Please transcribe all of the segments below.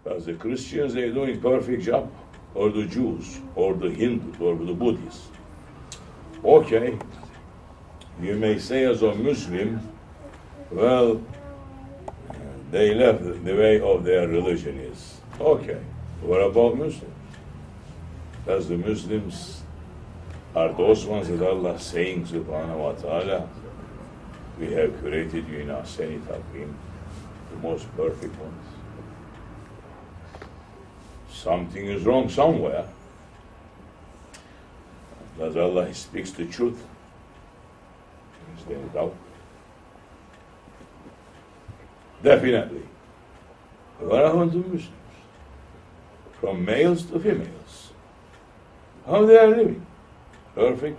Because the Christians, they're doing perfect job, or the Jews, or the Hindus, or the Buddhists. Okay, you may say as a Muslim, well, they left the way of their religion is. Okay, what about Muslims? Because the Muslims are those ones that Allah is saying, subhanahu wa ta'ala, we have created you in ahsani taqweem, the most perfect ones. Something is wrong somewhere. Because Allah speaks the truth. Is there a doubt? Definitely. What happened to Muslims? From males to females. How they are living? Perfect.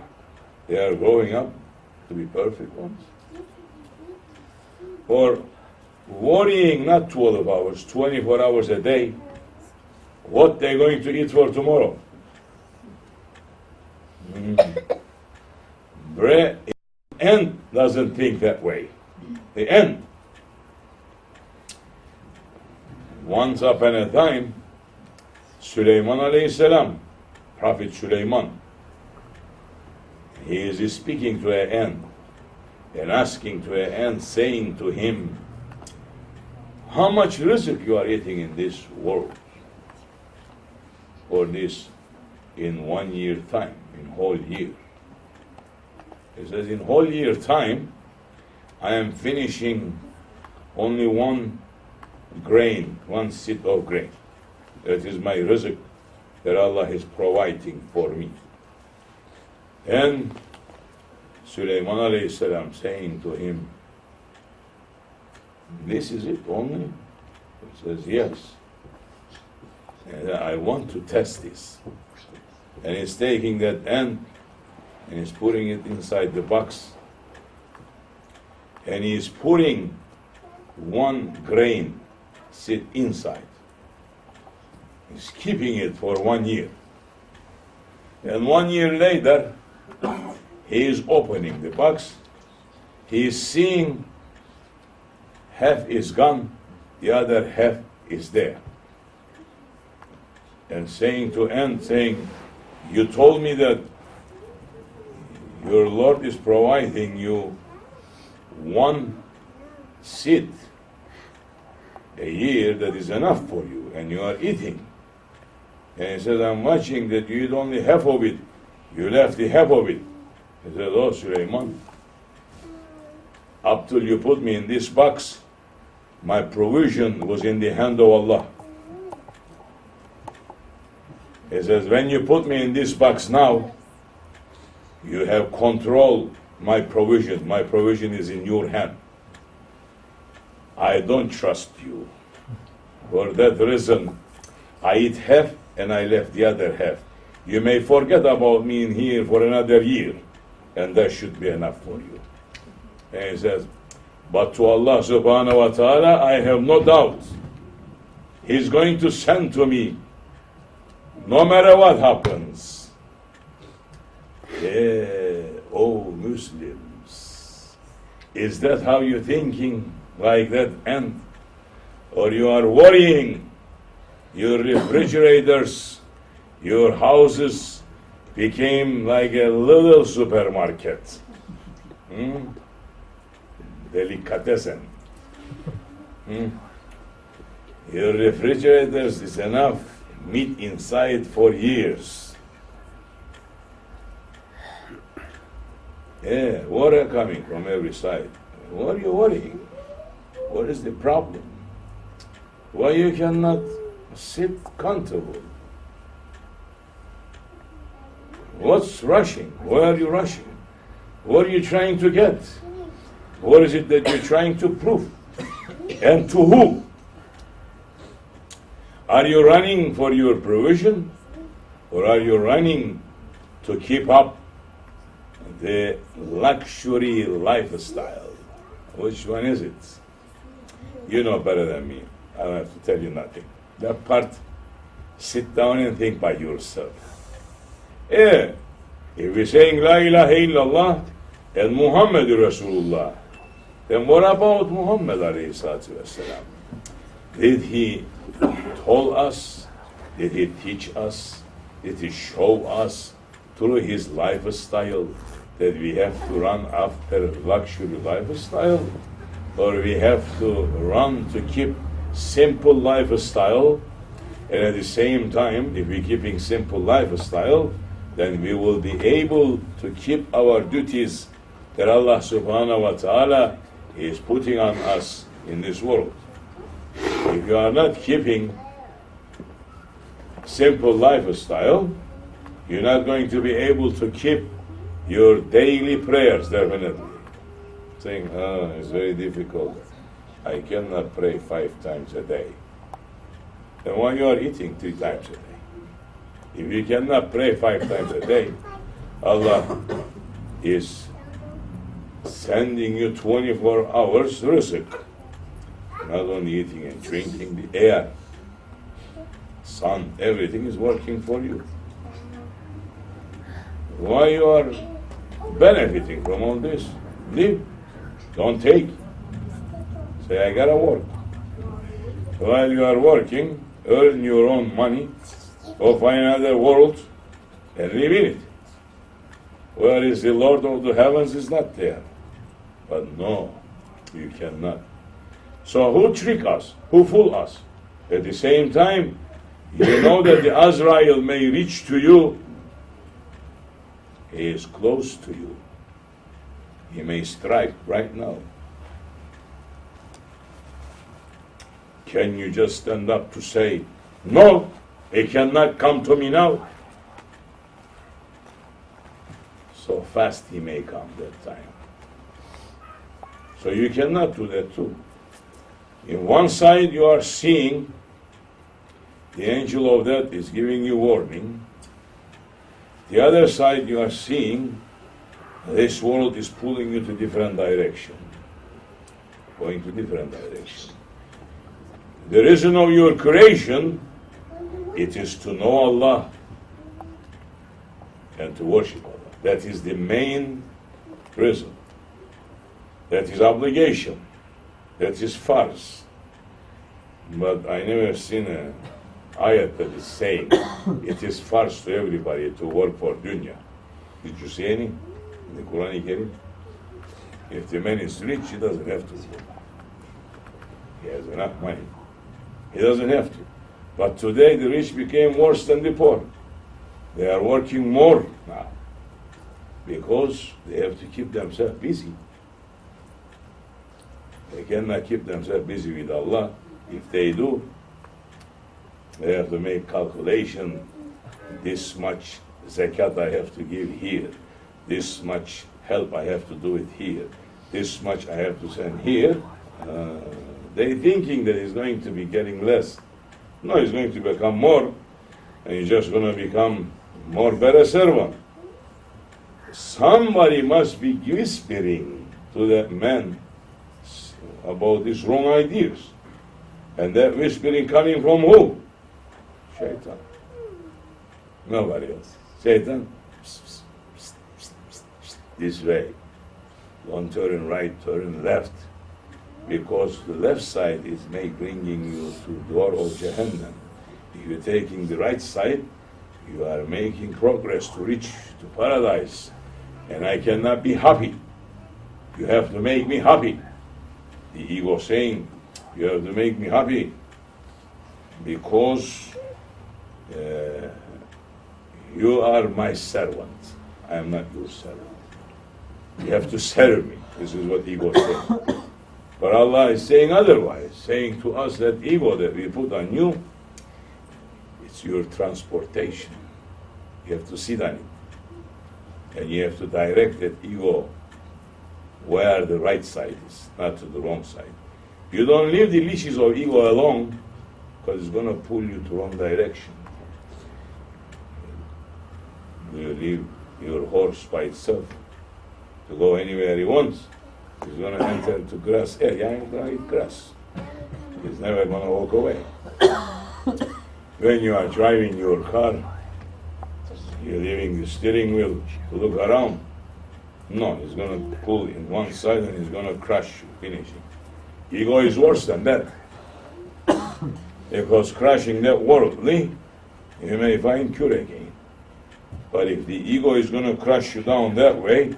They are growing up to be perfect ones. Or worrying not 12 hours, 24 hours a day, what they're going to eat for tomorrow. The end doesn't think that way. The end. Once upon a time, Süleyman alayhi salam, Prophet Süleyman, he is speaking to an ant and asking to an ant, saying to him, how much rizq you are eating in this world? Or this in 1 year time, in whole year. He says, in whole year time, I am finishing only one grain, one seed of grain. That is my rizq that Allah is providing for me. And Süleyman alayhi salam saying to him, this is it only? He says, yes. And I want to test this. And he's taking that ant and he's putting it inside the box. And he's putting one grain seed inside. He's keeping it for 1 year. And 1 year later, he is opening the box. He is seeing half is gone, the other half is there. And saying to ant, saying, you told me that your Lord is providing you one seed a year that is enough for you, and you are eating. And he says, I'm watching that you eat only half of it. You left the half of it. He said, oh, Süleyman, up till you put me in this box, my provision was in the hand of Allah. He says, when you put me in this box now, you have controlled my provision. My provision is in your hand. I don't trust you. For that reason, I eat half and I left the other half. You may forget about me in here for another year, and that should be enough for you. And he says, but to Allah subhanahu wa ta'ala, I have no doubt. He's going to send to me, no matter what happens. Yeah, oh Muslims, is that how you're thinking, like that ant? Or you are worrying your refrigerators, your houses became like a little supermarket. Delicatessen. Your refrigerators is enough meat inside for years. Yeah, water coming from every side. What are you worrying? What is the problem? Why you cannot sit comfortable? What's rushing? Why are you rushing? What are you trying to get? What is it that you're trying to prove? And to who? Are you running for your provision? Or are you running to keep up the luxury lifestyle? Which one is it? You know better than me. I don't have to tell you nothing. That part, sit down and think by yourself. Yeah, if we're saying La ilaha illallah and Muhammadur Rasulullah, then what about Muhammad alayhi salatu wasalam? Did he tell us? Did he teach us? Did he show us through his lifestyle that we have to run after luxury lifestyle? Or we have to run to keep simple lifestyle, and at the same time, if we're keeping simple lifestyle, then we will be able to keep our duties that Allah subhanahu wa ta'ala is putting on us in this world. If you are not keeping simple lifestyle, you're not going to be able to keep your daily prayers, definitely. Saying, it's very difficult. I cannot pray 5 times a day. Then why you are eating 3 times a day? If you cannot pray 5 times a day, Allah is sending you 24 hours rizq. Not only eating and drinking, the air, sun, everything is working for you. Why you are benefiting from all this? Live. Don't take. Say, I gotta work. While you are working, earn your own money, go find another world and live in it. Where is the Lord of the heavens is not there. But no, you cannot. So who trick us? Who fool us? At the same time, you know that the Azrael may reach to you. He is close to you. He may strike right now. Can you just stand up to say, no, he cannot come to me now? So fast he may come that time. So you cannot do that too. In one side you are seeing the angel of death is giving you warning. The other side you are seeing this world is pulling you to different direction. Going to different direction. The reason of your creation, it is to know Allah and to worship Allah. That is the main reason. That is obligation. That is farz. But I never seen an ayat that is saying it is farz to everybody to work for dunya. Did you see any in the Quran? If the man is rich, he doesn't have to work. He has enough money. He doesn't have to. But today the rich became worse than the poor. They are working more now because they have to keep themselves busy. They cannot keep themselves busy with Allah. If they do, they have to make calculation. This much zakat I have to give here. This much help I have to do it here. This much I have to send here. They thinking that it's going to be getting less. No, it's going to become more. And you're just going to become more better servant. Somebody must be whispering to that man about these wrong ideas. And that whispering coming from who? Shaitan. Nobody else. Shaitan. This way. Don't turn right, turn left. Because the left side is bringing you to the door of Jahannam. If you're taking the right side, you are making progress to reach to paradise. And I cannot be happy. You have to make me happy. The ego saying, you have to make me happy because you are my servant. I am not your servant. You have to serve me. This is what ego is saying. But Allah is saying otherwise, saying to us that ego that we put on you, it's your transportation. You have to sit on it. And you have to direct that ego where the right side is, not to the wrong side. You don't leave the leashes of ego alone, because it's going to pull you to wrong direction. You leave your horse by itself to go anywhere he wants. He's going to enter into grass area and going to eat grass. He's never going to walk away. When you are driving your car, you're leaving the steering wheel to look around. No, he's going to pull in one side and he's going to crush you, finish it. Ego is worse than that. Because crushing that worldly, you may find cure again. But if the ego is going to crush you down that way,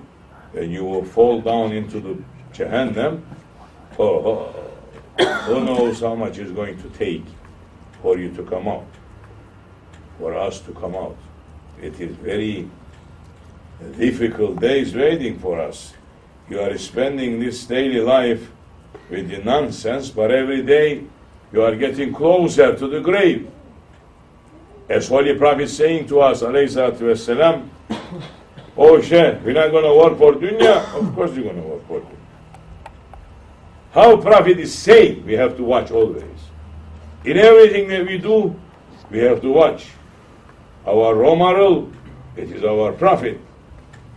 then you will fall down into the Jahannam. Who knows how much it's going to take for you to come out, for us to come out. It is very difficult days waiting for us. You are spending this daily life with the nonsense, but every day you are getting closer to the grave. As Holy Prophet saying to us, alayhi salatu wasalam, oh Shaykh, we're not going to work for dunya. Of course you're going to work for dunya. How Prophet is saying, we have to watch always. In everything that we do, we have to watch. Our role model, it is our Prophet.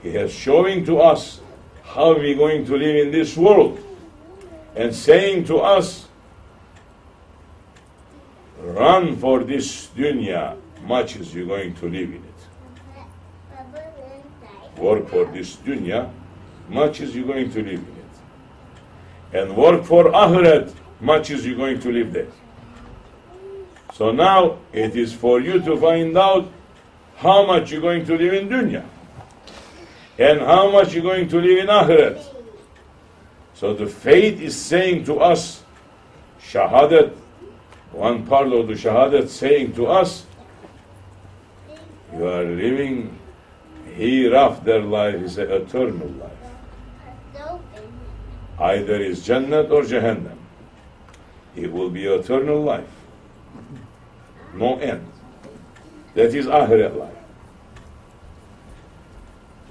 He has showing to us how we're going to live in this world. And saying to us, run for this dunya, much as you're going to live in it. Work for this dunya, much as you're going to live in it. And work for akhirat, much as you're going to live there. So now, it is for you to find out how much you're going to live in dunya. And how much you're going to live in akhirat. So the faith is saying to us, shahadat, one part of the shahadat saying to us, you are living hereafter life is an eternal life. Either is Jannat or Jahannam. It will be eternal life. No end. That is Akhirat life.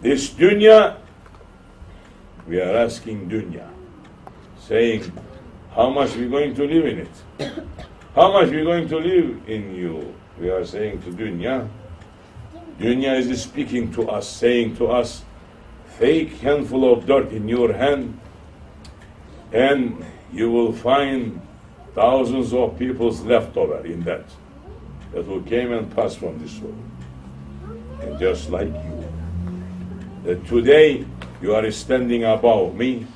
This dunya, we are asking dunya, saying, how much we going to live in it? How much we going to live in you? We are saying to dunya. Dunya is speaking to us, saying to us, take handful of dirt in your hand, and you will find thousands of people's leftover in that who came and passed from this world. And just like you, that today you are standing above me,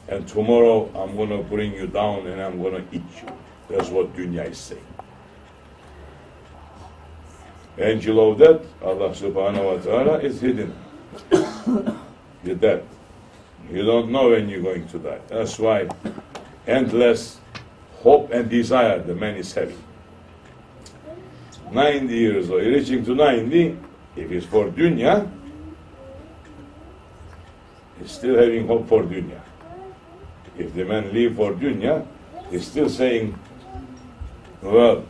and tomorrow I'm going to bring you down and I'm going to eat you. That's what dunya is saying. Angel of death, Allah subhanahu wa ta'ala, is hidden. You're dead. You don't know when you're going to die. That's why endless hope and desire the man is having. 90 years old, reaching to 90, if it's for dunya, he's still having hope for dunya. If the man live for dunya, he's still saying, well,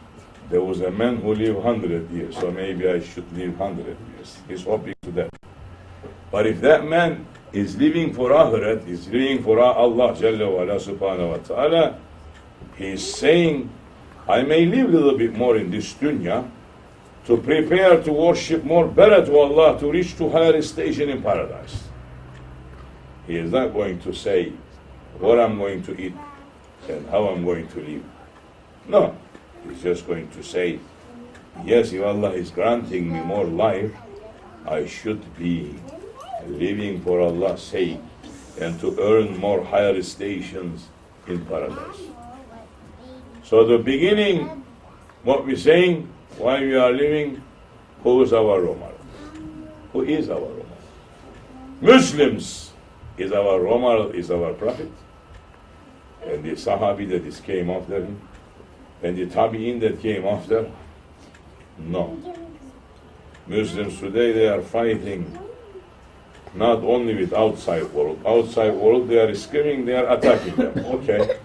there was a man who lived 100 years, so maybe I should live 100 years. He's hoping to that. But if that man is living for akhirat, is living for Allah Jalla wa ala subhanahu wa ta'ala, he's saying, I may live a little bit more in this dunya to prepare to worship more better to Allah, to reach to higher station in paradise. He is not going to say what I'm going to eat and how I'm going to live. No, he's just going to say, yes, if Allah is granting me more life, I should be living for Allah's sake and to earn more higher stations in paradise. So the beginning, what we're saying, while we are living, who is our role model? Who is our role model? Muslims is our role model, is our prophet. And the Sahabi that is came after him, and the Tabi'in that came after, no. Muslims today, they are fighting not only with outside world. Outside world, they are screaming, they are attacking them. Okay,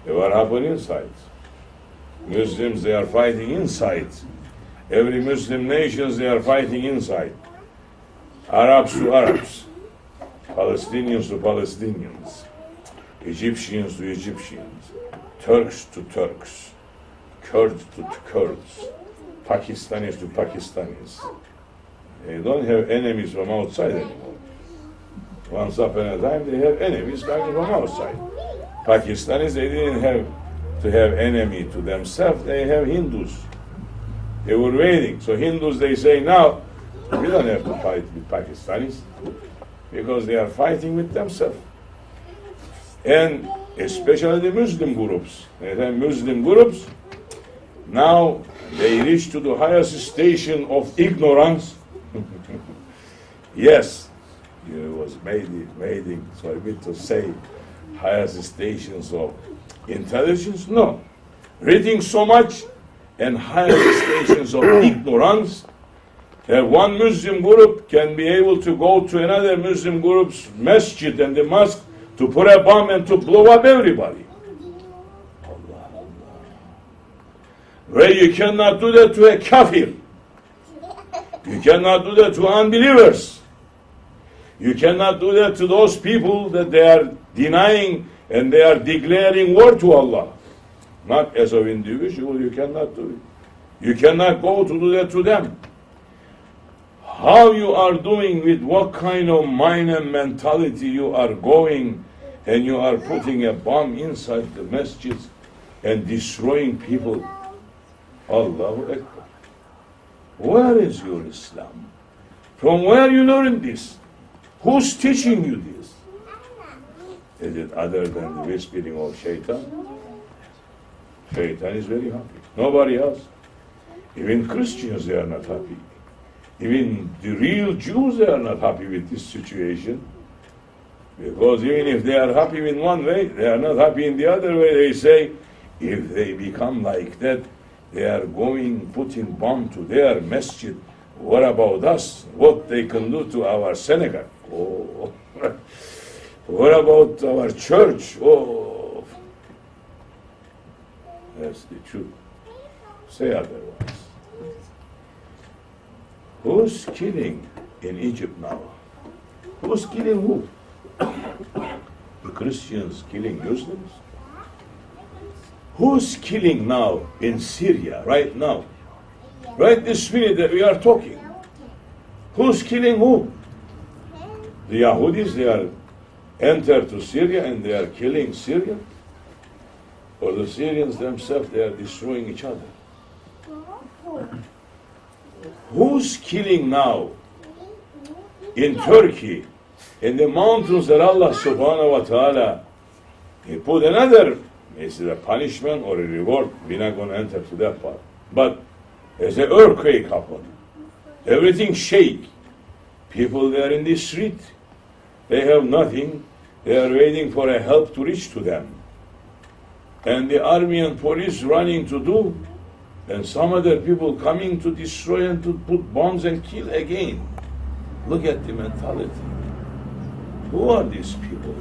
what happened inside? Muslims, they are fighting inside. Every Muslim nations, they are fighting inside. Arabs to Arabs, Palestinians to Palestinians, Egyptians to Egyptians, Turks to Turks, Kurds to Kurds, Pakistanis to Pakistanis. They don't have enemies from outside anymore. Once upon a time, they have enemies coming from outside. Pakistanis, they didn't have to have enemy to themselves. They have Hindus. They were waiting. So Hindus, they say now, we don't have to fight with Pakistanis because they are fighting with themselves. And especially the Muslim groups. They have Muslim groups. Now they reach to the highest station of ignorance. Yes, it was made, sorry to say, highest stations of intelligence. No, reading so much and highest stations of ignorance. That one Muslim group can be able to go to another Muslim group's masjid and the mosque to put a bomb and to blow up everybody. Allah, Allah. Where you cannot do that to a kafir. You cannot do that to unbelievers. You cannot do that to those people that they are denying and they are declaring war to Allah. Not as an individual, you cannot do it. You cannot go to do that to them. How you are doing, with what kind of mind and mentality you are going, and you are putting a bomb inside the masjids and destroying people. Allahu Akbar. Where is your Islam? From where you learn this? Who's teaching you this? Is it other than the whispering of Shaitan? Shaitan is very happy. Nobody else. Even Christians, they are not happy. Even the real Jews, they are not happy with this situation. Because even if they are happy in one way, they are not happy in the other way. They say, if they become like that, they are going, putting bomb to their masjid. What about us? What they can do to our synagogue? Oh. What about our church? Oh. That's the truth. Say otherwise. Who's killing in Egypt now? Who's killing who? The Christians killing Muslims? Who's killing now in Syria, right now? Right this minute that we are talking. Who's killing who? The Yahudis, they are entered to Syria and they are killing Syria? Or the Syrians themselves, they are destroying each other? Who's killing now in Turkey, in the mountains that Allah subhanahu wa ta'ala, He put another, is it a punishment or a reward? We're not going to enter to that part. But there's an earthquake happened. Everything shake. People there in the street, they have nothing. They are waiting for a help to reach to them. And the army and police running to do, and some other people coming to destroy and to put bombs and kill again. Look at the mentality. Who are these people?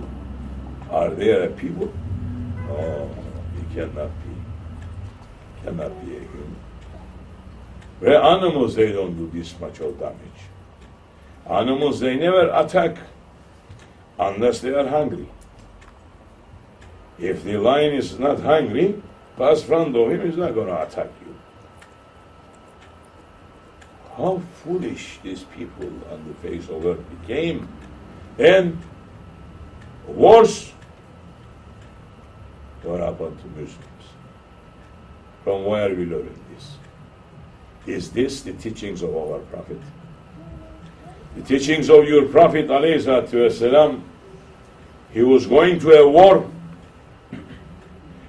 Are they a people? Oh, it cannot be. Cannot be a human. Where animals, they don't do this much of damage. Animals, they never attack unless they are hungry. If the lion is not hungry, pass front of him, he's not going to attack you. How foolish these people on the face of earth became. And worse, what happened to Muslims? From where we learn this? Is this the teachings of our Prophet? The teachings of your Prophet ﷺ, he was going to a war,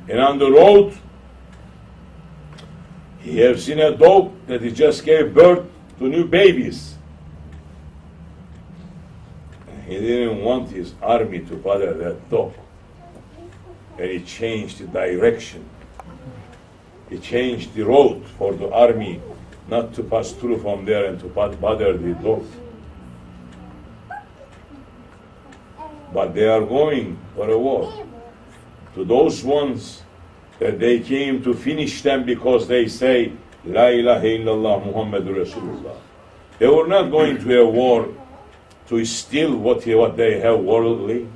and on the road, he have seen a dog that he just gave birth to new babies. He didn't want his army to bother that dog. And he changed the direction. He changed the road for the army not to pass through from there and to bother the dog. But they are going for a war. To those ones that they came to finish them because they say, La ilaha illallah Muhammadur Rasulullah. They were not going to a war to steal what they have worldly.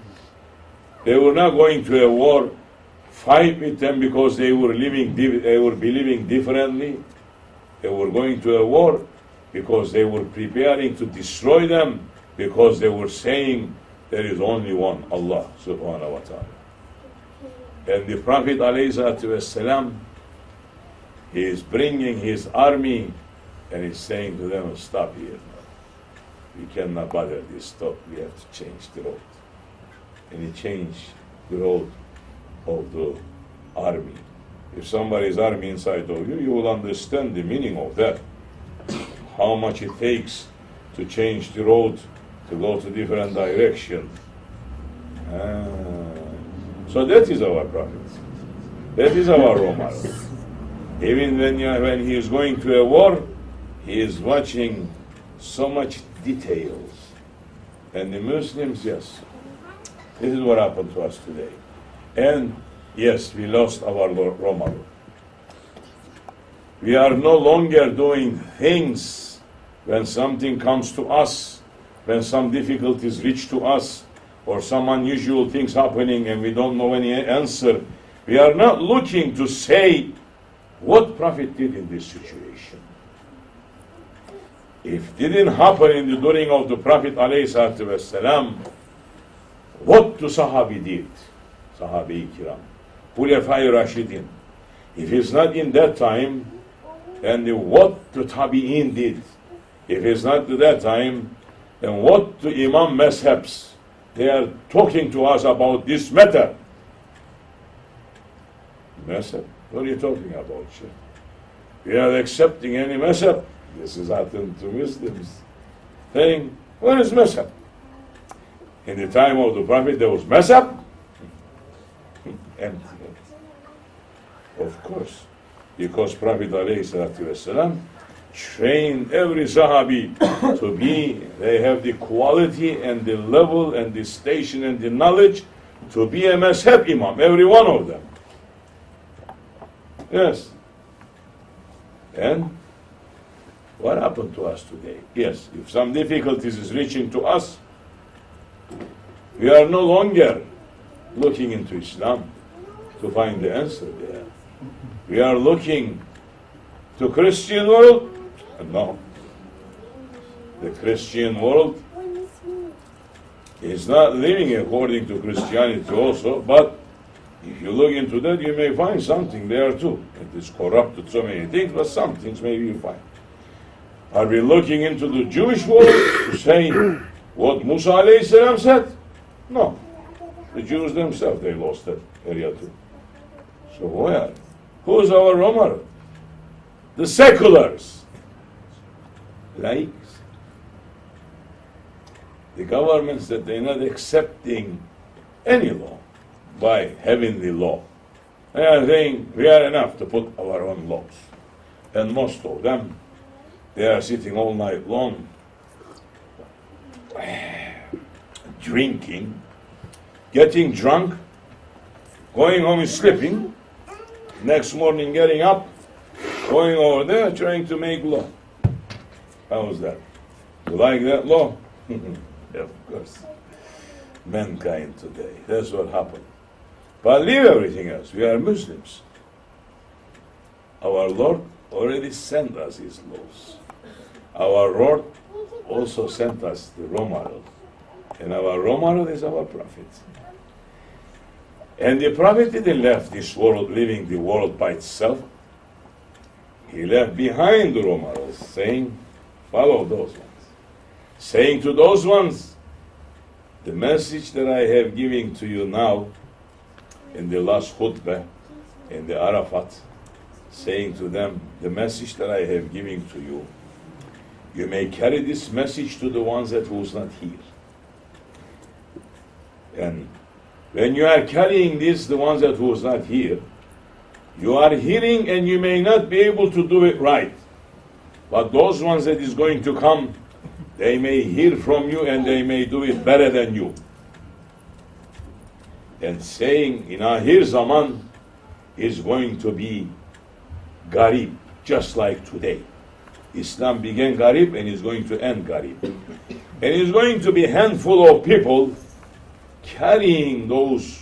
They were not going to a war, fight with them because they were believing differently. They were going to a war because they were preparing to destroy them, because they were saying there is only one, Allah subhanahu wa ta'ala. And the Prophet ﷺ, he is bringing his army and he's saying to them, stop here. We cannot bother this, stop, we have to change the road. And he changed the road of the army. If somebody's army inside of you, you will understand the meaning of that. How much it takes to change the road, to go to different direction. So that is our prophet. That is our role model. Even when he is going to a war, he is watching so much details. And the Muslims, yes, this is what happened to us today. And yes, we lost our role model. We are no longer doing things when something comes to us, when some difficulties reach to us, or some unusual things happening and we don't know any answer. We are not looking to say what Prophet did in this situation. If it didn't happen in the during of the Prophet ﷺ, what the Sahabi did, Sahabi Kiram, Hulefai Rashidin, if it's not in that time, then what the Tabi'in did, if it's not to that time, then what the Imam Mazhabs, they are talking to us about this matter. Mazhab? What are you talking about, Shaykh? We are accepting any mazhab. This is happened to Muslims. Saying, where is mazhab? In the time of the Prophet, there was mazhab? Empty. Of course. Because Prophet ﷺ trained every Sahabi to be, they have the quality and the level and the station and the knowledge to be a mazhab imam, every one of them. Yes. And what happened to us today? Yes, if some difficulties is reaching to us, we are no longer looking into Islam to find the answer there. We are looking to Christian world. No. The Christian world is not living according to Christianity also, but if you look into that, you may find something there too. It is corrupted so many things, but some things maybe you find. Are we looking into the Jewish world to say what Musa alayhi salam said? No. The Jews themselves, they lost that area too. So where? Who is our role model? The seculars. Laiks. The governments that they're not accepting any law by heavenly law. They are saying we are enough to put our own laws. And most of them, they are sitting all night long, drinking, getting drunk, going home and sleeping, next morning getting up, going over there trying to make law. How is that? You like that law? Of course. Mankind today. That's what happened. But leave everything else. We are Muslims. Our Lord already sent us His laws. Our Lord also sent us the role model. And our role model is our Prophet. And the Prophet didn't left this world, living the world by itself. He left behind the role models, saying, follow those ones. Saying to those ones, the message that I have given to you now, in the last khutbah, in the Arafat, saying to them, the message that I have given to you, you may carry this message to the ones that who's not here. And when you are carrying this, the ones that who's not here, you are hearing and you may not be able to do it right. But those ones that is going to come, they may hear from you and they may do it better than you. And saying in Ahir Zaman is going to garib, just like today. Islam began garib and is going to end garib. And it's going to be a handful of people carrying those,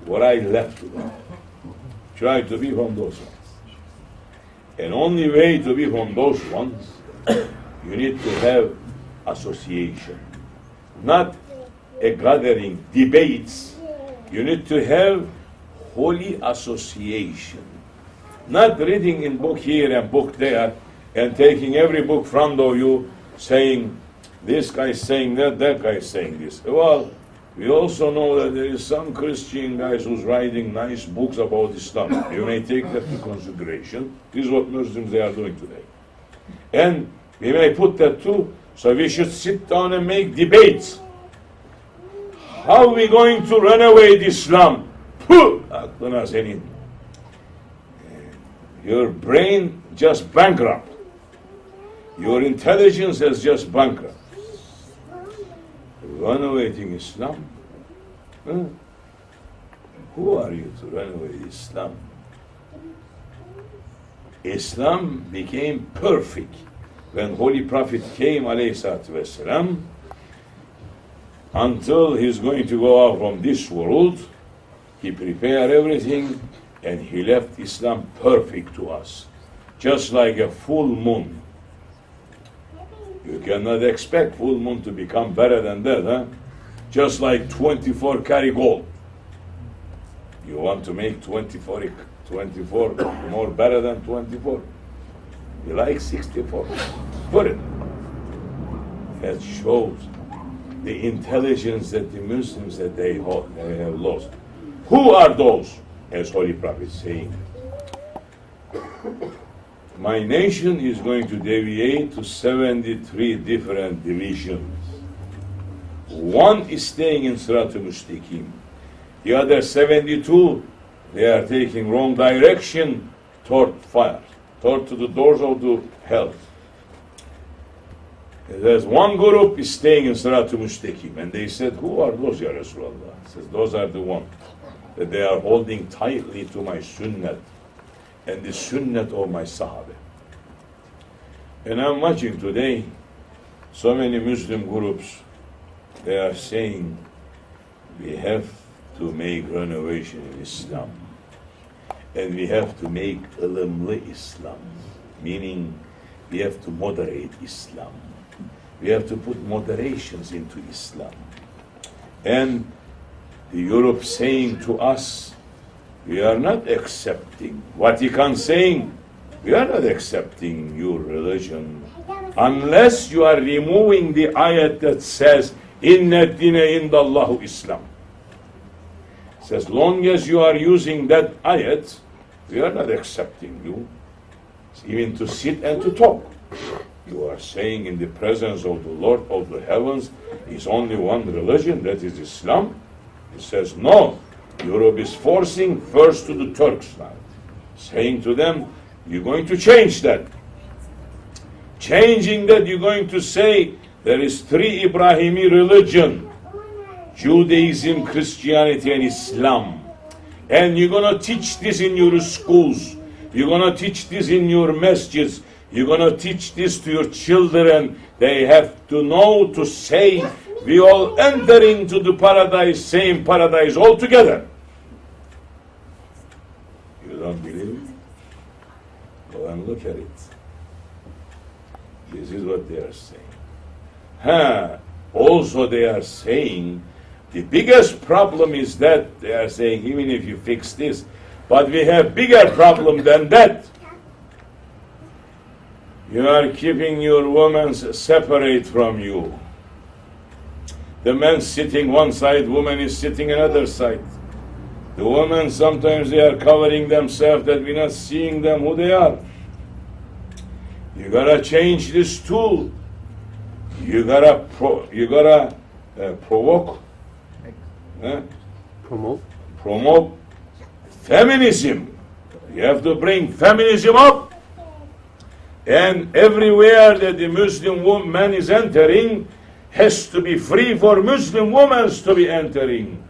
what I left to them. Try to be from those ones. And only way to be from those ones, you need to have association. Not a gathering, debates. You need to have holy association. Not reading in book here and book there, and taking every book from you, saying, this guy is saying that, that guy is saying this. Well, We also know that there is some Christian guys who's writing nice books about Islam. You may take that into consideration. This is what Muslims they are doing today. And we may put that too. So we should sit down and make debates. How are we going to renovate Islam? Aklına senin. Your brain just bankrupt. Your intelligence is just bankrupt. Renovating Islam? Huh? Who are you to renovate Islam? Islam became perfect when Holy Prophet came, alayhi wasalam, until he's going to go out from this world. He prepared everything and he left Islam perfect to us. Just like a full moon. You cannot expect full moon to become better than that, huh? Just like 24 karat gold. You want to make 24 more better than 24. You like 64. Put it. That shows the intelligence that the Muslims that they have lost. Who are those? As Holy Prophet saying, my nation is going to deviate to 73 different divisions. One is staying in Sirat-ı Mustaqim. The other 72, they are taking wrong direction toward fire, toward to the doors of the hell. There's one group is staying in Sirat-ı Mustaqim. And they said, who are those, Ya Rasulullah? He says, those are the ones that they are holding tightly to my sunnah and the sunnah of my Sahabe. And I'm watching today so many Muslim groups, they are saying we have to make renovation in Islam. And we have to make ilimli Islam, meaning we have to moderate Islam. We have to put moderations into Islam. And the Europe saying to us, we are not accepting. Vatican saying, we are not accepting your religion unless you are removing the ayat that says, Inna dina indallahu Islam. It says, long as you are using that ayat, we are not accepting you, even to sit and to talk. You are saying in the presence of the Lord of the heavens, is only one religion, that is Islam. He says, no, Europe is forcing first to the Turks now, saying to them, you're going to change that. Changing that, you're going to say, there is three Ibrahimi religion, Judaism, Christianity, and Islam. And you're going to teach this in your schools. You're going to teach this in your masjids. You're going to teach this to your children. They have to know to say, we all enter into the paradise, same paradise altogether. You don't believe it? Go and look at it. This is what they are saying. Also they are saying, the biggest problem is that, they are saying, even if you fix this, but we have bigger problem than that. You are keeping your women separate from you. The man sitting one side, woman is sitting another side. The women, sometimes they are covering themselves that we're not seeing them who they are. You gotta change this too. You gotta provoke. Promote feminism. You have to bring feminism up. And everywhere that the Muslim woman is entering has to be free for Muslim women to be entering.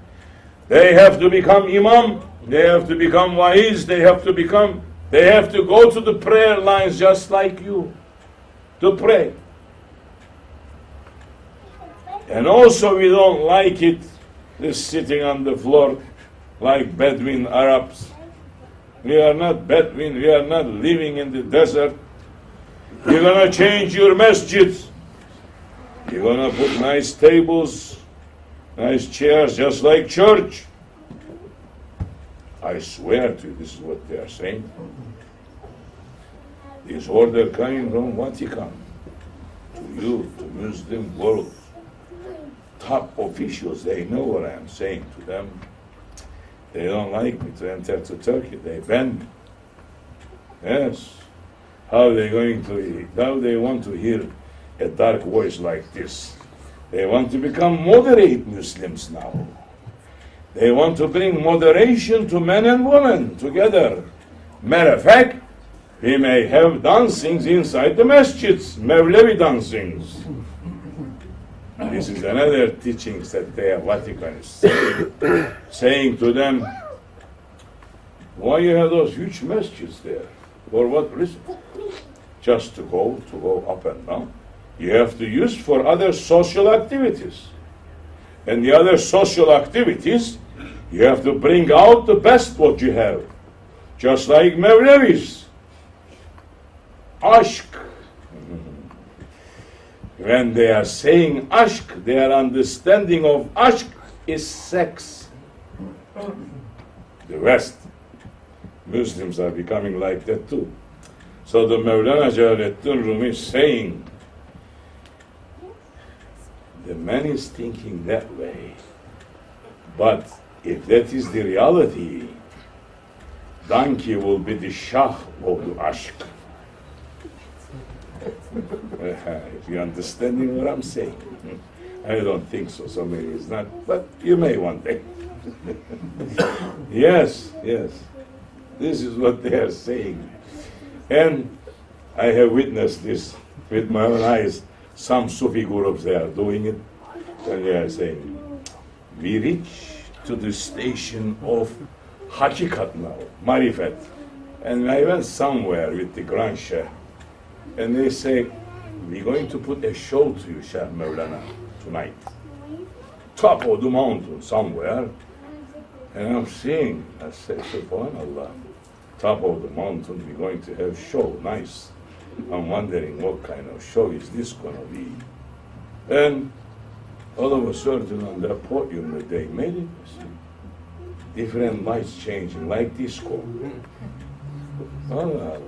They have to become imam, they have to become waiz, they have to go to the prayer lines just like you to pray. And also we don't like it, this sitting on the floor like Bedouin Arabs. We are not Bedouin, we are not living in the desert. You're going to change your masjids. You're going to put nice tables, nice chairs, just like church. I swear to you, this is what they are saying. This order coming from Vatican to you, to Muslim world. top officials, they know what I'm saying to them. They don't like me to enter to Turkey. They ban me. Yes. How are they going to, how they want to hear a dark voice like this? They want to become moderate Muslims now. They want to bring moderation to men and women together. Matter of fact, we may have dancings inside the masjids, Mevlevi dancings. This is another teachings that the Vatican is saying to them, why you have those huge masjids there? For what reason? Just to go up and down. You have to use for other social activities. And the other social activities, you have to bring out the best what you have. Just like Mevlevis. Aşk. When they are saying aşk, their understanding of aşk is sex. The West. Muslims are becoming like that too. So the Mevlana Celaleddin Rumi is saying, the man is thinking that way. But if that is the reality, donkey will be the shah of the aşk. If you're understanding what I'm saying. I don't think so, so maybe it's not, but you may one day. Yes. This is what they are saying. And I have witnessed this with my own eyes. Some Sufi groups, they are doing it. And they are saying, we reach to the station of Hakikat now, Marifet. And I went somewhere with the Grand Sheikh. And they say, we're going to put a show to you, Sheikh Mevlana, tonight. Top of the mountain somewhere. And I'm seeing, I say, Subhanallah, top of the mountain, we're going to have show, nice. I'm wondering what kind of show is this going to be. And all of a sudden on the podium that they made it, different lights changing, like disco. Allah.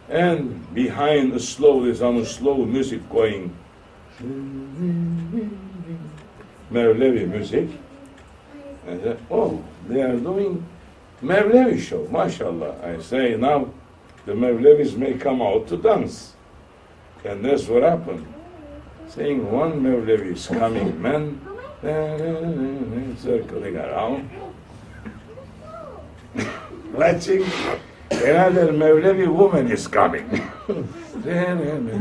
And behind there's some slow music going, Mevlevi music. And I said, oh, they are doing Mevlevi show, mashallah. I say now the Mevlevis may come out to dance. And that's what happened. Saying one Mevlevi is coming, man, circling around, latching. Another Mevlevi woman is coming,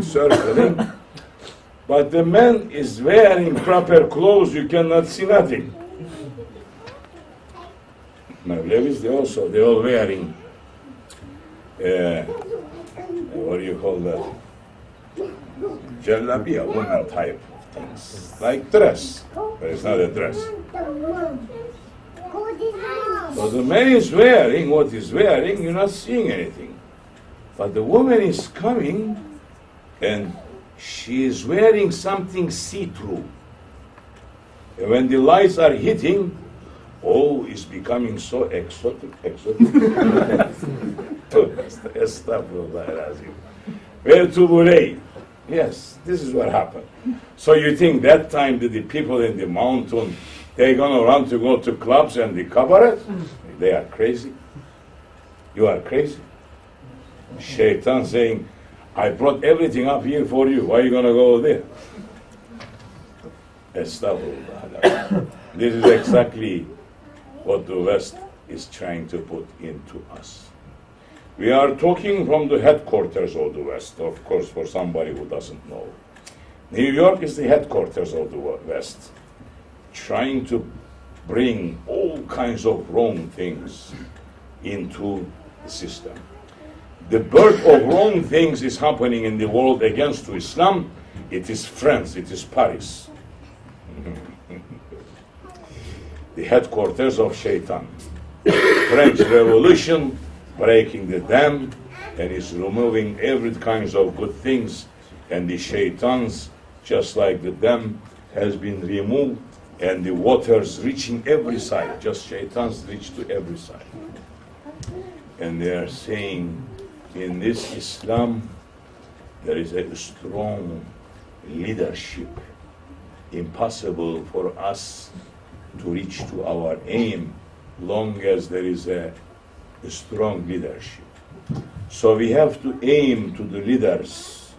circling. But the man is wearing proper clothes, you cannot see nothing. Mevlevis, they're all wearing, what do you call that? Jalabiya, woman type of things. Like dress, but it's not a dress. So the man is wearing what he's wearing, you're not seeing anything. But the woman is coming and she is wearing something see-through. And when the lights are hitting, oh, it's becoming so exotic. Where to Bulay? Yes, this is what happened. So you think that time that the people in the mountain, they're going to run to go to clubs and the cabaret? They are crazy. You are crazy. Shaitan saying, I brought everything up here for you. Why are you going to go there? Astaghfirullah. This is exactly what the West is trying to put into us. We are talking from the headquarters of the West, of course, for somebody who doesn't know. New York is the headquarters of the West, trying to bring all kinds of wrong things into the system. The birth of wrong things is happening in the world against Islam. It is France, it is Paris. The headquarters of Shaitan. French Revolution, breaking the dam, and is removing every kinds of good things, and the Shaitans, just like the dam has been removed, and the waters reaching every side, just Shaitans reach to every side. And they are saying, in this Islam, there is a strong leadership. impossible for us to reach to our aim long as there is a strong leadership. So we have to aim to the leaders.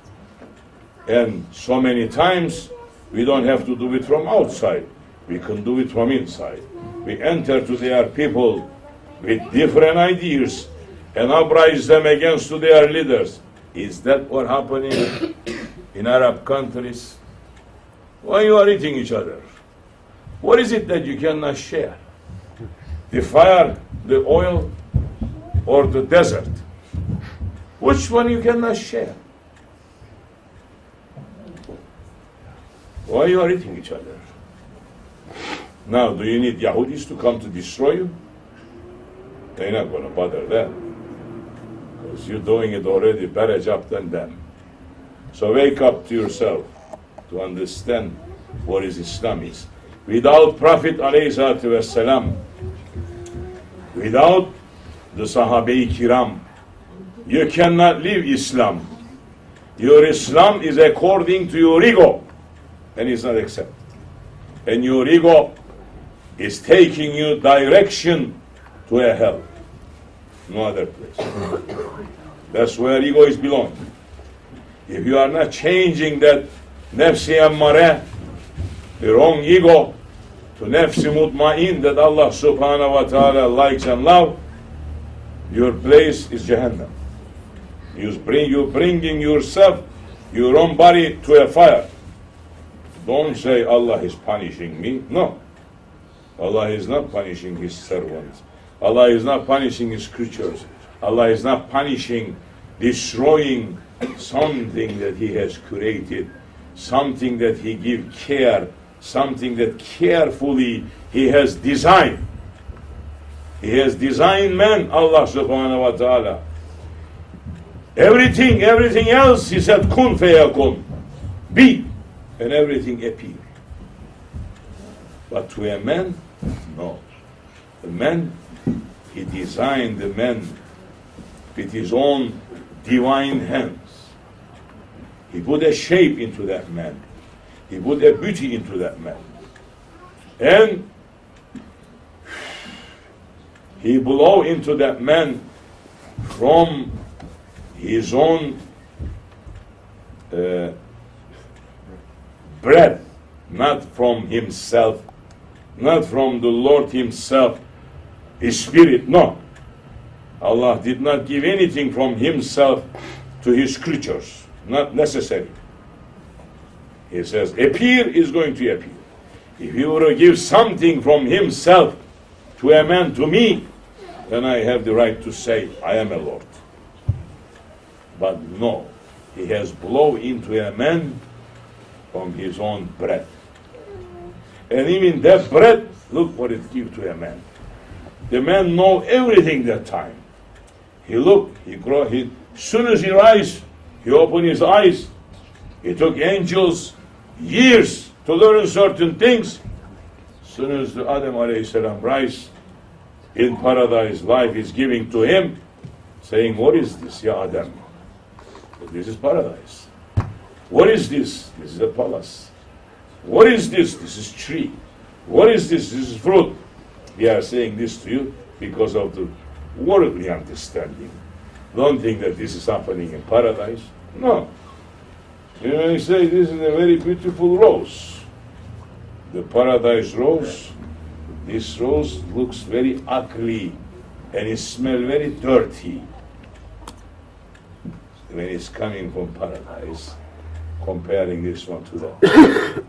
And so many times we don't have to do it from outside. We can do it from inside. We enter to their people with different ideas and uprise them against to their leaders. Is that what happening in Arab countries? Why you are eating each other? What is it that you cannot share? The fire, the oil, or the desert? Which one you cannot share? Why you are eating each other? Now, do you need Yahudis to come to destroy you? They're not going to bother them. Because you're doing it already better job than them. So wake up to yourself to understand what is Islam is. Without Prophet ﷺ, without the Sahabe-i Kiram, you cannot live Islam. Your Islam is according to your ego, and it's not accepted. And your ego is taking you direction to a hell, no other place. That's where ego is belong. If you are not changing that nefsi ammare, the wrong ego, to nefsi mutmain that Allah subhanahu wa ta'ala likes and loves, your place is Jahannam. You're bringing yourself, your own body to a fire. Don't say Allah is punishing me. No. Allah is not punishing His servants. Allah is not punishing His creatures. Allah is not punishing, destroying something that He has created, something that He gives care, something that carefully He has designed. He has designed man, Allah subhanahu wa ta'ala. Everything else, He said, kun feyakun, be, and everything appear. But to a man, no. The man, He designed the man with His own divine hands. He put a shape into that man. He put a beauty into that man. And He blew into that man from His own breath, not from Himself, not from the Lord Himself, His Spirit, no. Allah did not give anything from Himself to His creatures, not necessary. He says, appear is going to appear. If He were to give something from Himself to a man, to me, then I have the right to say, I am a Lord. But no, He has blown into a man from His own breath. And even that breath, look what it gives to a man. The man know everything that time. He look, he grow, as soon as he rise, he open his eyes. It took angels years to learn certain things. As soon as the Adam alayhi salam rise in paradise, life is giving to him, saying, what is this, Ya Adam? This is paradise. What is this? This is a palace. What is this? This is tree. What is this? This is fruit. We are saying this to you because of the worldly understanding. Don't think that this is happening in paradise. No. You know, you say this is a very beautiful rose. The paradise rose. This rose looks very ugly and it smells very dirty. When it's coming from paradise, comparing this one to that.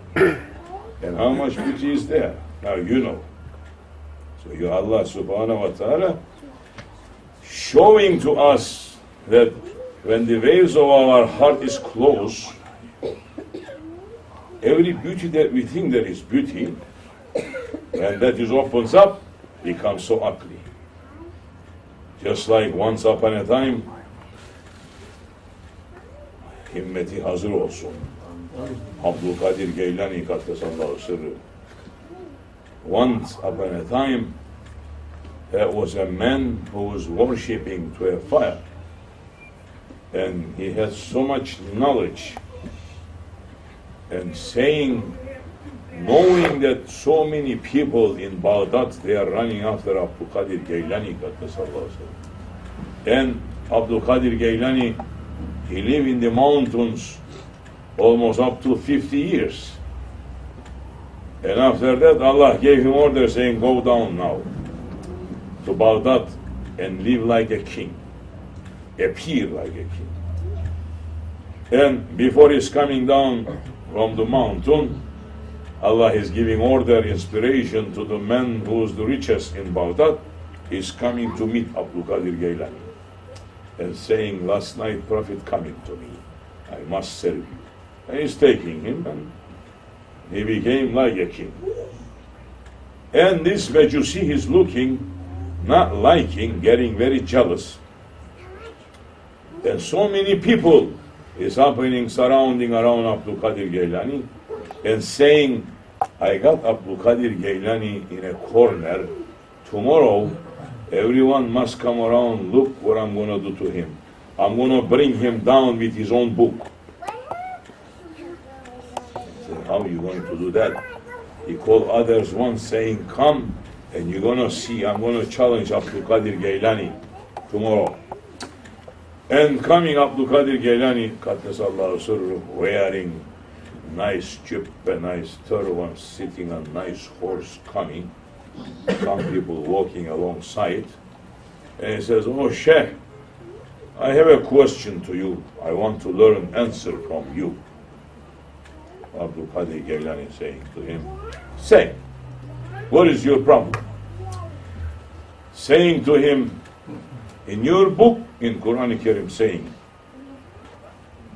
And how much beauty is there? Now you know. So you Allah subhanahu wa ta'ala showing to us that when the waves of our heart is closed, every beauty that we think that is beauty, when that is opens up, becomes so ugly. Just like once upon a time, himmeti hazır olsun. Abdulkerim Geylani Kaddesallahu sırrı. Once upon a time, there was a man who was worshipping to a fire. And he had so much knowledge and saying knowing that so many people in Baghdad, they are running after Abdulkadir Geylani, and Abdulkadir Geylani, he lived in the mountains almost up to 50 years. And after that, Allah gave him order saying, go down now to Baghdad and live like a king, appear like a king. And before he's coming down from the mountain, Allah is giving order, inspiration to the man who is the richest in Baghdad. He's coming to meet Abdulkadir Geylani and saying, last night Prophet coming to me, I must serve you. And he's taking him, and he became like a king. And this Majusi is looking, not liking, getting very jealous. And so many people is happening, surrounding around Abdulkadir Geylani and saying, I got Abdulkadir Geylani in a corner. Tomorrow, everyone must come around, look what I'm going to do to him. I'm going to bring him down with his own book. I said, how are you going to do that? He called others once saying, come and you're going to see, I'm going to challenge Abdulkadir Geylani tomorrow. And coming Abdulkadir Geylani, Qaddesallahu Sirruh, wearing nice jubba, nice turban, sitting on nice horse coming. Some people walking alongside. And he says, oh Shaykh, I have a question to you. I want to learn answer from you. Abdulkadir Geylani saying to him, say, what is your problem? Saying to him, in your book, in Quran Karim, saying,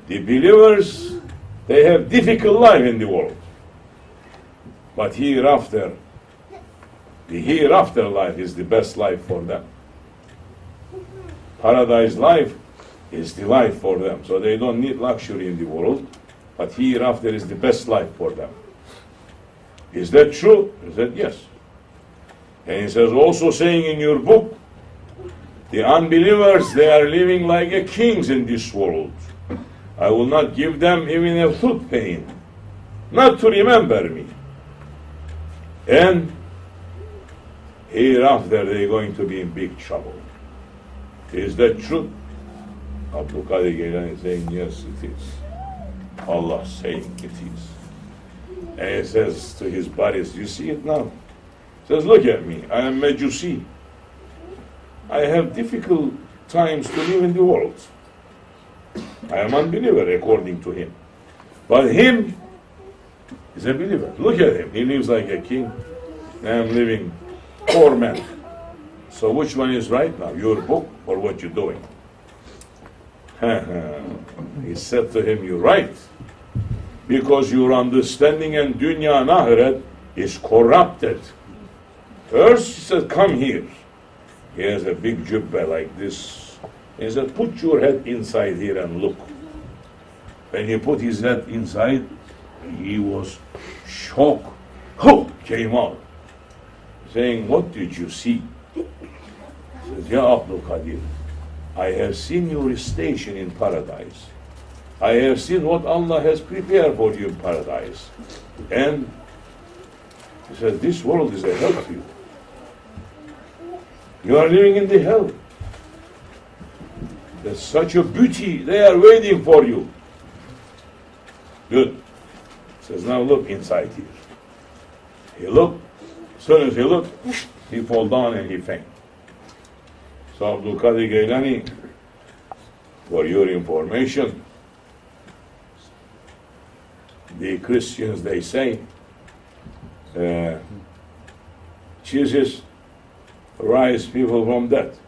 the believers, they have difficult life in the world. But hereafter, the hereafter life is the best life for them. Paradise life is the life for them. So they don't need luxury in the world, but hereafter is the best life for them. Is that true? He said, yes. And he says, also saying in your book, the unbelievers, they are living like a kings in this world. I will not give them even a foot pain, not to remember me. And hereafter they're going to be in big trouble. Is that true? Abdulkadir Geylani is saying, yes, it is. Allah saying it is. And he says to his buddies, you see it now? He says, look at me, I am Majusi. I have difficult times to live in the world. I am unbeliever according to him. But him is a believer. Look at him. He lives like a king. I am living poor man. So which one is right now? Your book or what you're doing? He said to him, you're right. Because your understanding in dunya and akhirat is corrupted. First he said, come here. He has a big jubba like this. He said, put your head inside here and look. When he put his head inside, he was shocked. Oh, came out. Saying, what did you see? He says, Ya Abdul Qadir, I have seen your station in paradise. I have seen what Allah has prepared for you in paradise. And he says, this world is a hell to you. You are living in the hell. There's such a beauty, they are waiting for you. Good. He says, now look inside here. He looked, as soon as he looked, he fall down and he faint. So Abdulkadir Geylani, for your information, the Christians, they say, Jesus rise people from death.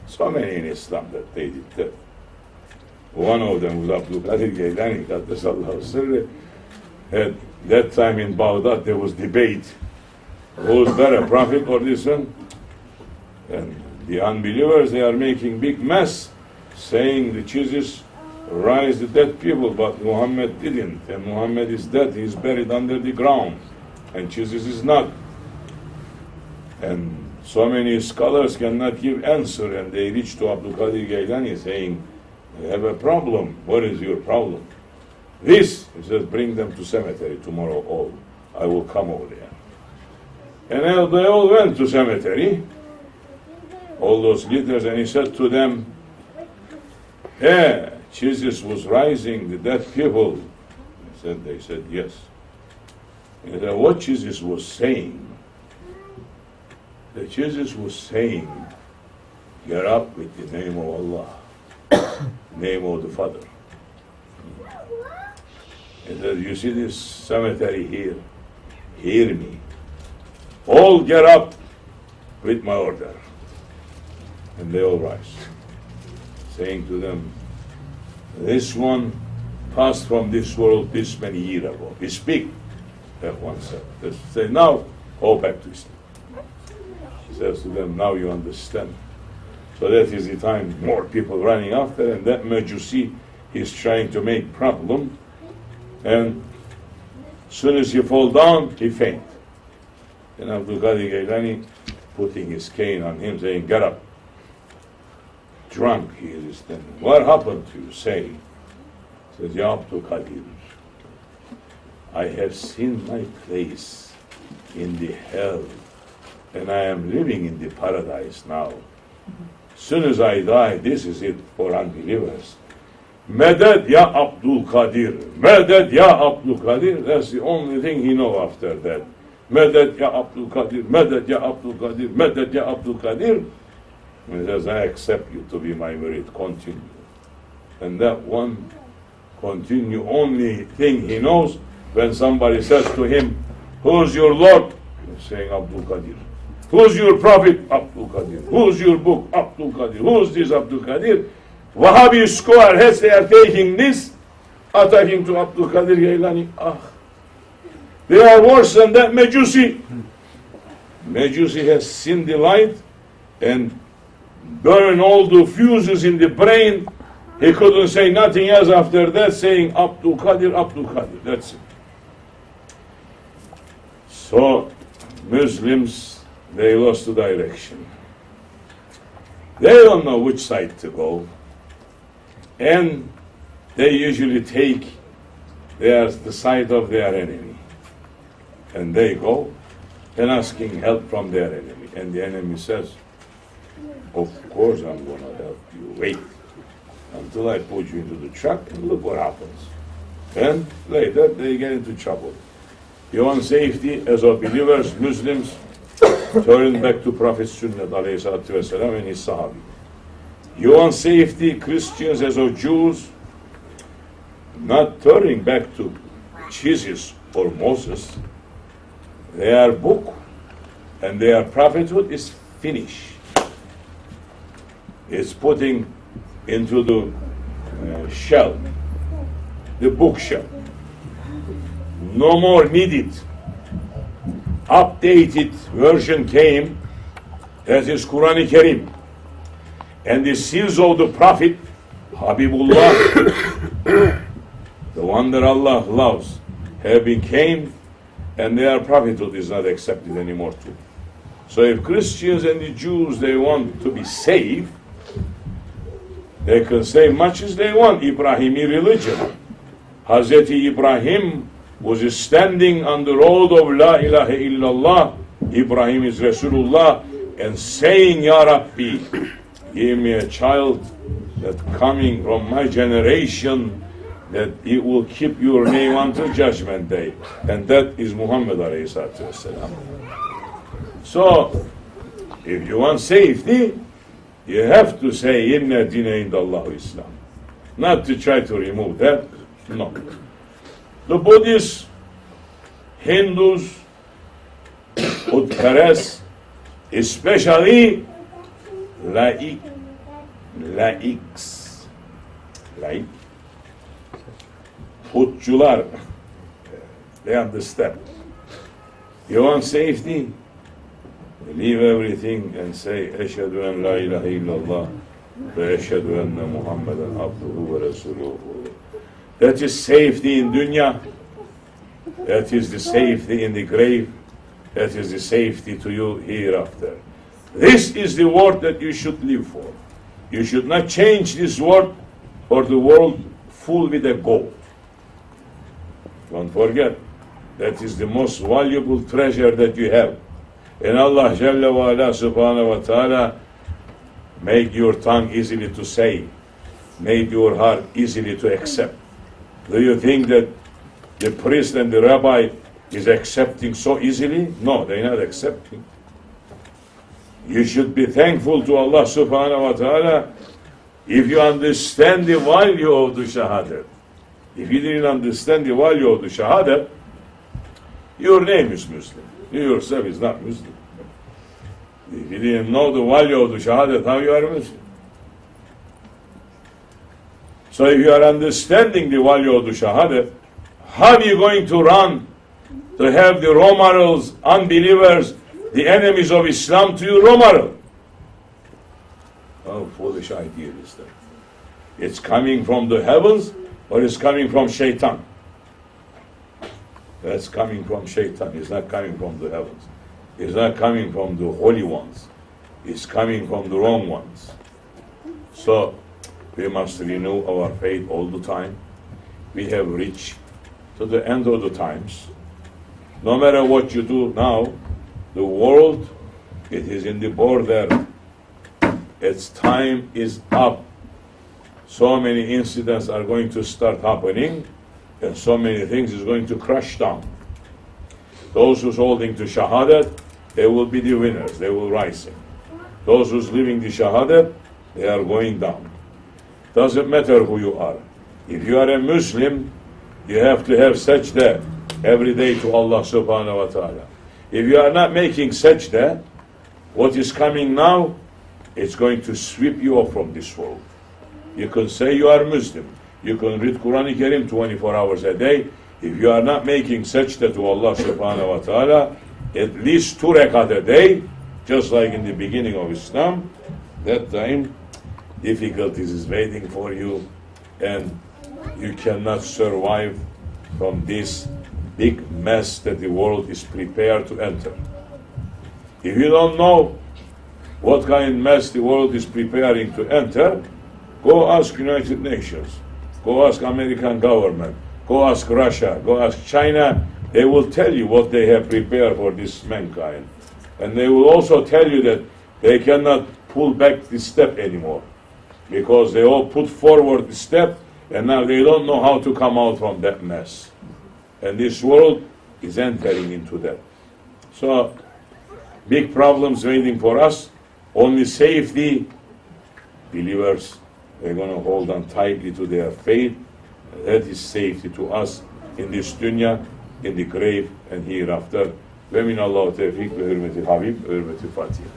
So many in Islam that they did that. One of them was Abdulkadir Geylani, Qaddesallahu Sirruh. At that time in Baghdad there was debate. Who's better, Prophet or this one? And the unbelievers, they are making big mess, saying the Jesus rise the dead people, but Muhammad didn't. And Muhammad is dead, he is buried under the ground. And Jesus is not. And so many scholars cannot give answer, and they reach to Abdulkadir Geylani saying, I have a problem. What is your problem? This, he says, bring them to cemetery tomorrow all. I will come over there. And they all went to cemetery, all those leaders, and he said to them, yeah, Jesus was rising the dead people. They said, yes. He said, what Jesus was saying? That Jesus was saying, get up with the name of Allah, name of the Father. He said, you see this cemetery here? Hear me. All get up with my order. And they all rise, saying to them, this one passed from this world this many years ago. We speak, that one said. They say, now, all back to Islam. He says to them, now you understand. So that is the time more people running after, and that Majusi is trying to make problem. And as soon as he fall down, he faint. And Abdulkerim Geylani putting his cane on him, saying, get up. Drunk, he is standing. What happened to you? Say. He says, Ya Abdulkerim, I have seen my place in the hell, and I am living in the paradise now. Soon as I die, this is it for unbelievers. Meded ya Abdulkerim. Meded ya Abdulkerim. That's the only thing he know after that. Meded ya Abdulkerim. Meded ya Abdulkerim. Meded ya Abdulkerim. He says, I accept you to be my murid. Continue. And that one continue. Only thing he knows, when somebody says to him, who's your Lord? He's saying Abdulkerim. Who's your prophet? Abdulkerim. Who's your book? Abdulkerim. Who's this Abdulkerim? Wahhabi scholar as they are taking this, attacking to Abdulkerim Geylani. They are worse than that Majusi. Majusi has seen the light and burn all the fuses in the brain. He couldn't say nothing else after that, saying Abdulkerim, Abdulkerim. That's it. So Muslims, they lost the direction. They don't know which side to go. And they usually take the side of their enemy. And they go and asking help from their enemy. And the enemy says, of course I'm going to help you. Wait until I put you into the truck and look what happens. And later they get into trouble. You want safety as of believers, Muslims, turn back to Prophet Sunnah ﷺ and his Sahabi. You want safety, Christians as of Jews, not turning back to Jesus or Moses. Their book and their prophethood is finished. It's putting into the shell, the bookshelf. No more needed. Updated version came, that is Quran-i-Karim. And the seals of the Prophet, Habibullah, the one that Allah loves, have become, and their prophethood is not accepted anymore too. So if Christians and the Jews, they want to be saved, they can say much as they want, Ibrahimi religion. Hazreti Ibrahim was standing on the road of La ilaha illallah, Ibrahim is Rasulullah, and saying, Ya Rabbi, give me a child that coming from my generation, that it will keep your name until judgment day. And that is Muhammad alayhi salatu wasalam. So, if you want safety, you have to say, Inna dina indallahu Islam. Not to try to remove that, no. The Buddhists, Hindus, Utkaras, especially laiks, Putçular, they understand. You want safety? Leave everything and say, Eşhedü en la ilahe illallah ve eşhedü enne Muhammeden abduhu ve resuluhu. That is safety in dunya. That is the safety in the grave. That is the safety to you hereafter. This is the word that you should live for. You should not change this word for the world full with a gold. Don't forget, that is the most valuable treasure that you have. And Allah Jalla wa Ala subhanahu wa ta'ala made your tongue easily to say, made your heart easily to accept. Do you think that the priest and the rabbi is accepting so easily? No, they're not accepting. You should be thankful to Allah subhanahu wa ta'ala if you understand the value of the shahadat. If you didn't understand the value of the shahadat, your name is Muslim. You yourself is not Muslim. If you didn't know the value of the shahadat, how you are Muslim? So if you are understanding the value of the shahadat, how are you going to run to have the role models, unbelievers, the enemies of Islam to your role model? How foolish idea is that? It's coming from the heavens or it's coming from shaitan? That's coming from shaitan. It's not coming from the heavens. It's not coming from the holy ones. It's coming from the wrong ones. So we must renew our faith all the time. We have reached to the end of the times. No matter what you do now, the world, it is in the border. Its time is up. So many incidents are going to start happening, and so many things is going to crash down. Those who's holding to Shahadat, they will be the winners, they will rise. Those who's living the Shahadat, they are going down. Doesn't matter who you are. If you are a Muslim, you have to have sajda every day to Allah subhanahu wa ta'ala. If you are not making sajda, what is coming now, it's going to sweep you off from this world. You can say you are Muslim. You can read Quran Karim 24 hours a day. If you are not making sajda to Allah subhanahu wa ta'ala, at least 2 rakat a day, just like in the beginning of Islam, that time difficulties is waiting for you, and you cannot survive from this big mess that the world is prepared to enter. If you don't know what kind of mess the world is preparing to enter, go ask United Nations, go ask American government, go ask Russia, go ask China. They will tell you what they have prepared for this mankind. And they will also tell you that they cannot pull back the step anymore, because they all put forward the step, and now they don't know how to come out from that mess. And this world is entering into that. So, big problems waiting for us. Only safety, believers, they're going to hold on tightly to their faith. That is safety to us in this dunya, in the grave, and hereafter. Ve minallahu tevfik ve hürmeti Habib ve hürmeti Fatiha.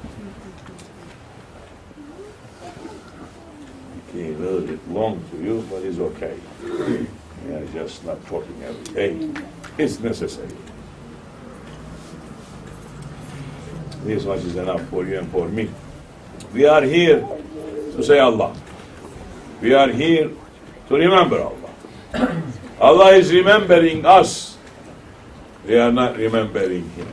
Became a little bit long to you, but it's okay. We are just not talking every day. It's necessary. This much is enough for you and for me. We are here to say Allah. We are here to remember Allah. Allah is remembering us. We are not remembering Him.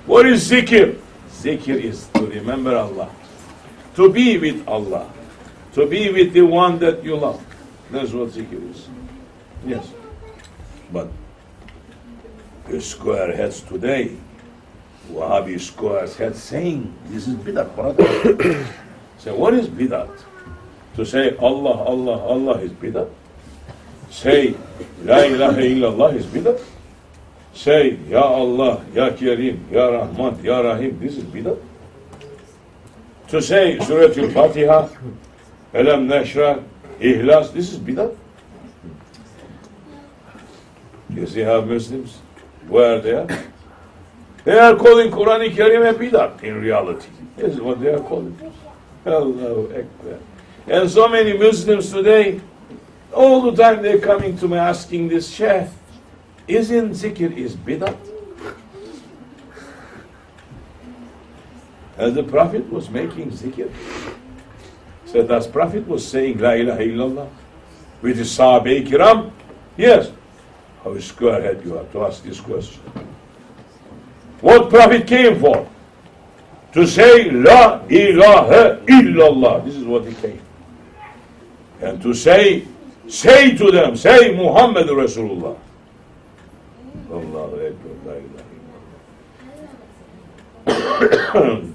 What is Zikr? Zikr is to remember Allah. To be with Allah. To be with the one that you love. That's what Zikr is. Yes. But the square heads today, Wahhabi square heads saying, this is bidat, brother. So what is bidat? To say Allah, Allah, Allah is bidat? Say La ilaha illallah is bidat? Say Ya Allah, Ya Karim, Ya Rahman, Ya Rahim, this is bidat? To say Surah Al-Fatiha, Alam Nashra, Ihlas, this is bidat? You see how Muslims, where they are? They are calling Quran Karim a bidat in reality. This is what they are calling. Allahu Akbar. And so many Muslims today, all the time they're coming to me asking this, Shaykh, isn't Zikr is bidat? As the Prophet was making Zikr, so that Prophet was saying La ilaha illallah with the Sahabe Kiram? Yes. How square-head you are to ask this question. What Prophet came for? To say La ilaha illallah. This is what he came. And to say to them, say Muhammad Rasulullah. La ilaha illallah.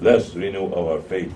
Let's renew our faith.